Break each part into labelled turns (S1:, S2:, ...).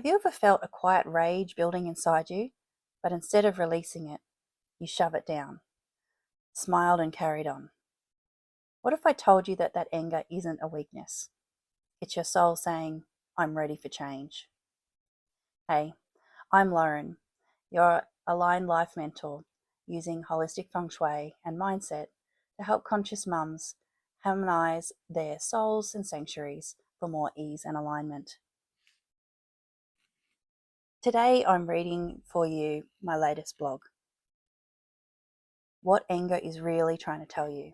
S1: Have you ever felt a quiet rage building inside you, but instead of releasing it, you shove it down, smiled and carried on? What if I told you that that anger isn't a weakness? It's your soul saying, I'm ready for change. Hey, I'm Lauren, your aligned life mentor, using holistic feng shui and mindset to help conscious mums harmonize their souls and sanctuaries for more ease and alignment. Today I'm reading for you my latest blog, What Anger is Really Trying to Tell You,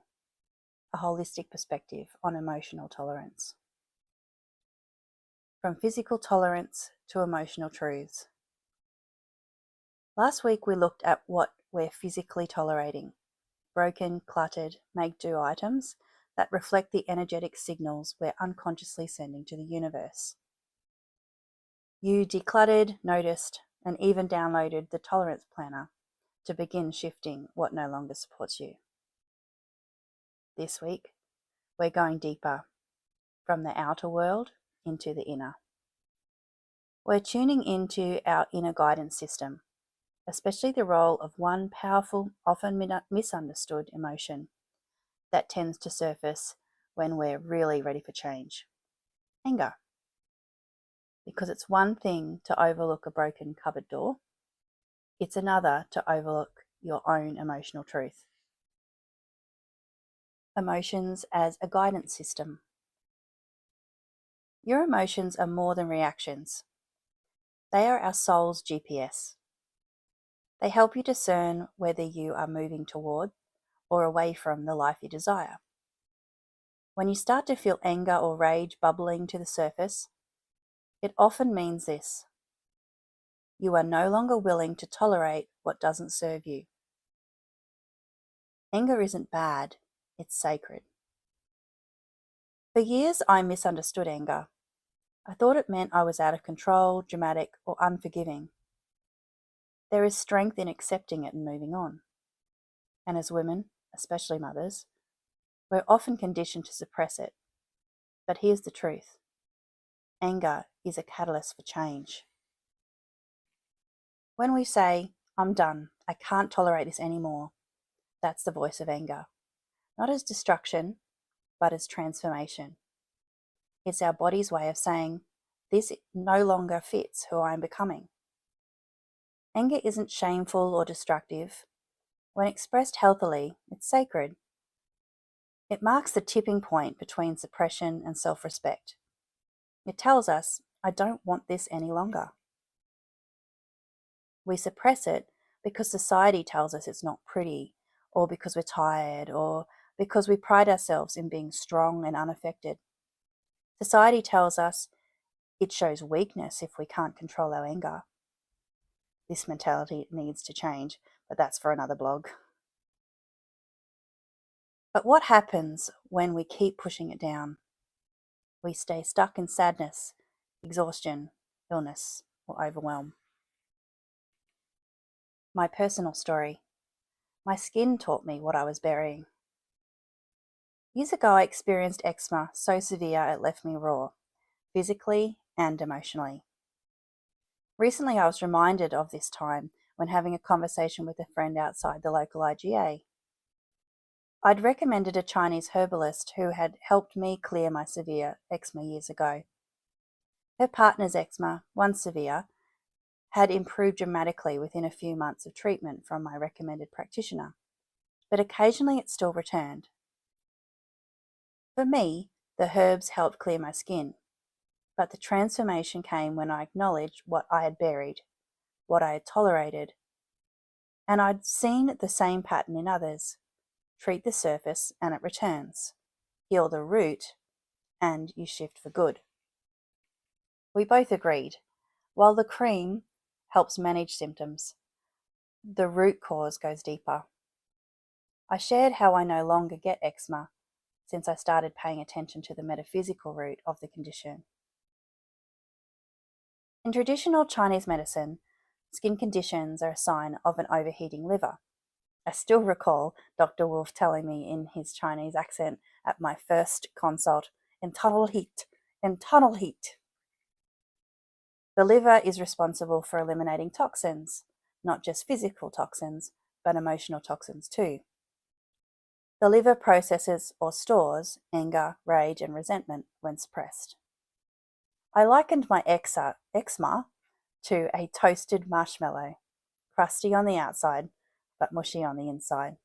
S1: a holistic perspective on emotional tolerance. From physical tolerance to emotional truths. Last week we looked at what we're physically tolerating, broken, cluttered, make-do items that reflect the energetic signals we're unconsciously sending to the universe. You decluttered, noticed, and even downloaded the tolerance planner to begin shifting what no longer supports you. This week, we're going deeper, from the outer world into the inner. We're tuning into our inner guidance system, especially the role of one powerful, often misunderstood emotion that tends to surface when we're really ready for change: anger. Because it's one thing to overlook a broken cupboard door, it's another to overlook your own emotional truth. Emotions as a guidance system. Your emotions are more than reactions. They are our soul's GPS. They help you discern whether you are moving toward or away from the life you desire. When you start to feel anger or rage bubbling to the surface, it often means this: you are no longer willing to tolerate what doesn't serve you. Anger isn't bad, it's sacred. For years, I misunderstood anger. I thought it meant I was out of control, dramatic, or unforgiving. There is strength in accepting it and moving on. And as women, especially mothers, we're often conditioned to suppress it. But here's the truth: anger is a catalyst for change. When we say, I'm done, I can't tolerate this anymore, that's the voice of anger. Not as destruction, but as transformation. It's our body's way of saying, this no longer fits who I am becoming. Anger isn't shameful or destructive. When expressed healthily, it's sacred. It marks the tipping point between suppression and self-respect. It tells us, I don't want this any longer. We suppress it because society tells us it's not pretty, or because we're tired, or because we pride ourselves in being strong and unaffected. Society tells us it shows weakness if we can't control our anger. This mentality needs to change, but that's for another blog. But what happens when we keep pushing it down? We stay stuck in sadness, exhaustion, illness, or overwhelm. My personal story. My skin taught me what I was burying. Years ago, I experienced eczema so severe it left me raw, physically and emotionally. Recently, I was reminded of this time when having a conversation with a friend outside the local IGA. I'd recommended a Chinese herbalist who had helped me clear my severe eczema years ago. Her partner's eczema, once severe, had improved dramatically within a few months of treatment from my recommended practitioner, but occasionally it still returned. For me, the herbs helped clear my skin, but the transformation came when I acknowledged what I had buried, what I had tolerated, and I'd seen the same pattern in others. Treat the surface and it returns. Heal the root and you shift for good. We both agreed, while the cream helps manage symptoms, the root cause goes deeper. I shared how I no longer get eczema since I started paying attention to the metaphysical root of the condition. In traditional Chinese medicine, skin conditions are a sign of an overheating liver. I still recall Dr. Wolf telling me in his Chinese accent at my first consult, internal heat. The liver is responsible for eliminating toxins, not just physical toxins, but emotional toxins too. The liver processes or stores anger, rage, and resentment when suppressed. I likened my eczema to a toasted marshmallow, crusty on the outside, but mushy on the inside.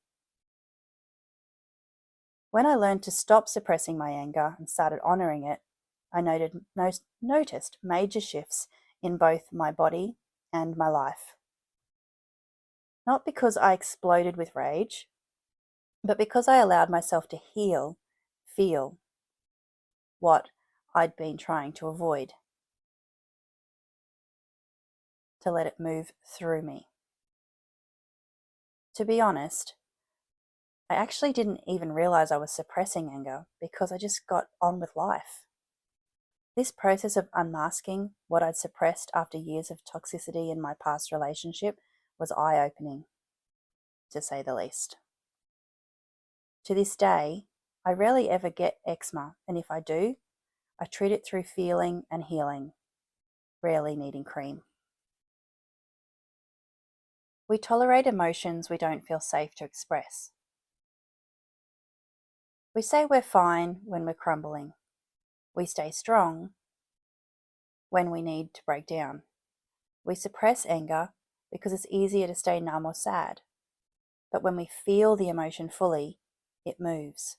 S1: When I learned to stop suppressing my anger and started honoring it, I noticed major shifts in both my body and my life. Not because I exploded with rage, but because I allowed myself to feel what I'd been trying to avoid, to let it move through me. To be honest, I actually didn't even realize I was suppressing anger because I just got on with life. This process of unmasking what I'd suppressed after years of toxicity in my past relationship was eye-opening, to say the least. To this day, I rarely ever get eczema, and if I do, I treat it through feeling and healing, rarely needing cream. We tolerate emotions we don't feel safe to express. We say we're fine when we're crumbling. We stay strong when we need to break down. We suppress anger because it's easier to stay numb or sad. But when we feel the emotion fully, it moves.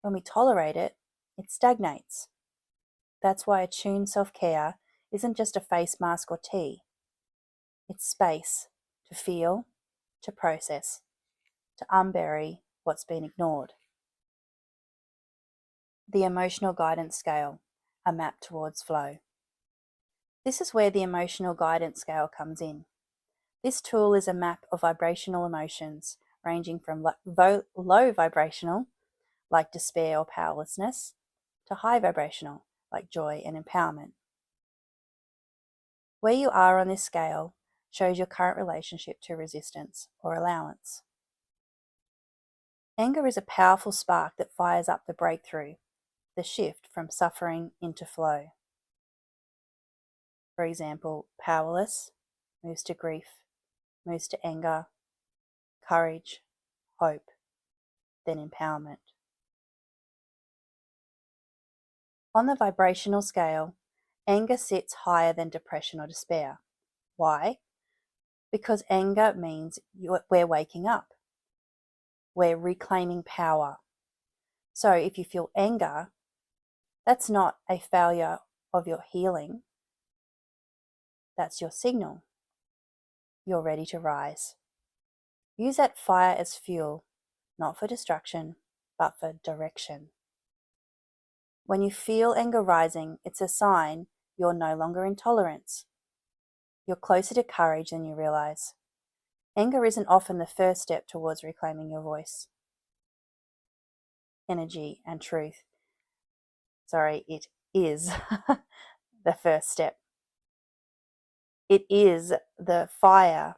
S1: When we tolerate it, it stagnates. That's why attuned self-care isn't just a face mask or tea. It's space to feel, to process, to unbury what's been ignored. The emotional guidance scale, a map towards flow. This is where the emotional guidance scale comes in. This tool is a map of vibrational emotions ranging from low vibrational, like despair or powerlessness, to high vibrational, like joy and empowerment. Where you are on this scale shows your current relationship to resistance or allowance. Anger is a powerful spark that fires up the breakthrough, the shift from suffering into flow. For example, powerless moves to grief, moves to anger, courage, hope, then empowerment. On the vibrational scale, anger sits higher than depression or despair. Why? Because anger means we're waking up. We're reclaiming power. So if you feel anger, that's not a failure of your healing. That's your signal. You're ready to rise. Use that fire as fuel, not for destruction, but for direction. When you feel anger rising, it's a sign you're no longer in tolerance. You're closer to courage than you realize. Anger isn't often the first step towards reclaiming your voice, energy, and truth. Sorry, it is the first step. It is the fire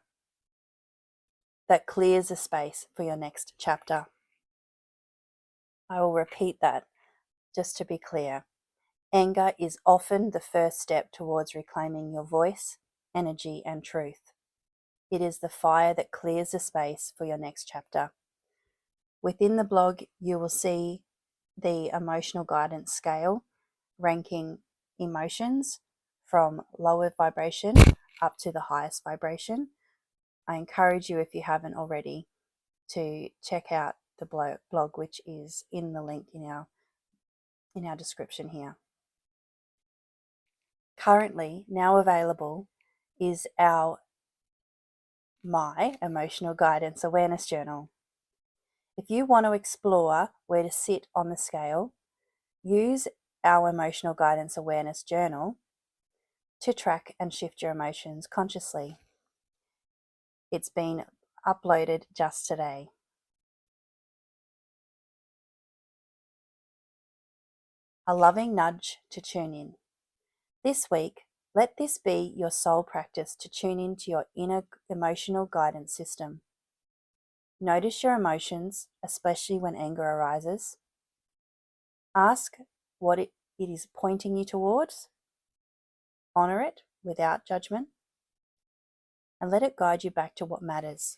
S1: that clears the space for your next chapter. I will repeat that just to be clear. Anger is often the first step towards reclaiming your voice, energy, and truth. It is the fire that clears the space for your next chapter. Within the blog, you will see the emotional guidance scale ranking emotions from lower vibration up to the highest vibration. I encourage you, if you haven't already, to check out the blog, which is in the link in our description here. Currently, now available, is my Emotional Guidance Awareness Journal. If you want to explore where to sit on the scale, use our Emotional Guidance Awareness Journal to track and shift your emotions consciously. It's been uploaded just today. A loving nudge to tune in. This week, let this be your sole practice to tune into your inner emotional guidance system. Notice your emotions, especially when anger arises. Ask what it is pointing you towards. Honor it without judgment, and let it guide you back to what matters.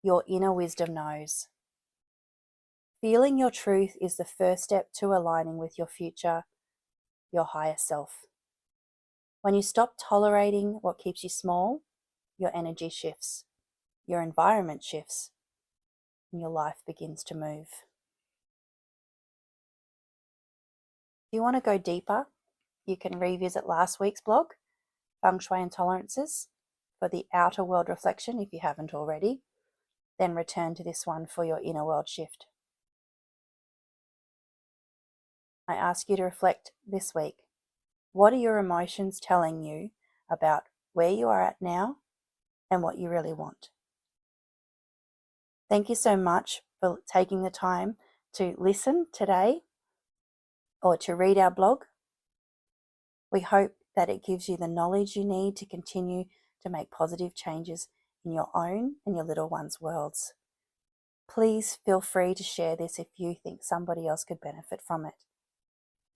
S1: Your inner wisdom knows. Feeling your truth is the first step to aligning with your future, your higher self. When you stop tolerating what keeps you small, your energy shifts, your environment shifts, and your life begins to move. If you want to go deeper, you can revisit last week's blog, Feng Shui and Tolerances, for the outer world reflection if you haven't already, then return to this one for your inner world shift. I ask you to reflect this week. What are your emotions telling you about where you are at now and what you really want? Thank you so much for taking the time to listen today or to read our blog. We hope that it gives you the knowledge you need to continue to make positive changes in your own and your little ones' worlds. Please feel free to share this if you think somebody else could benefit from it.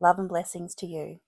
S1: Love and blessings to you.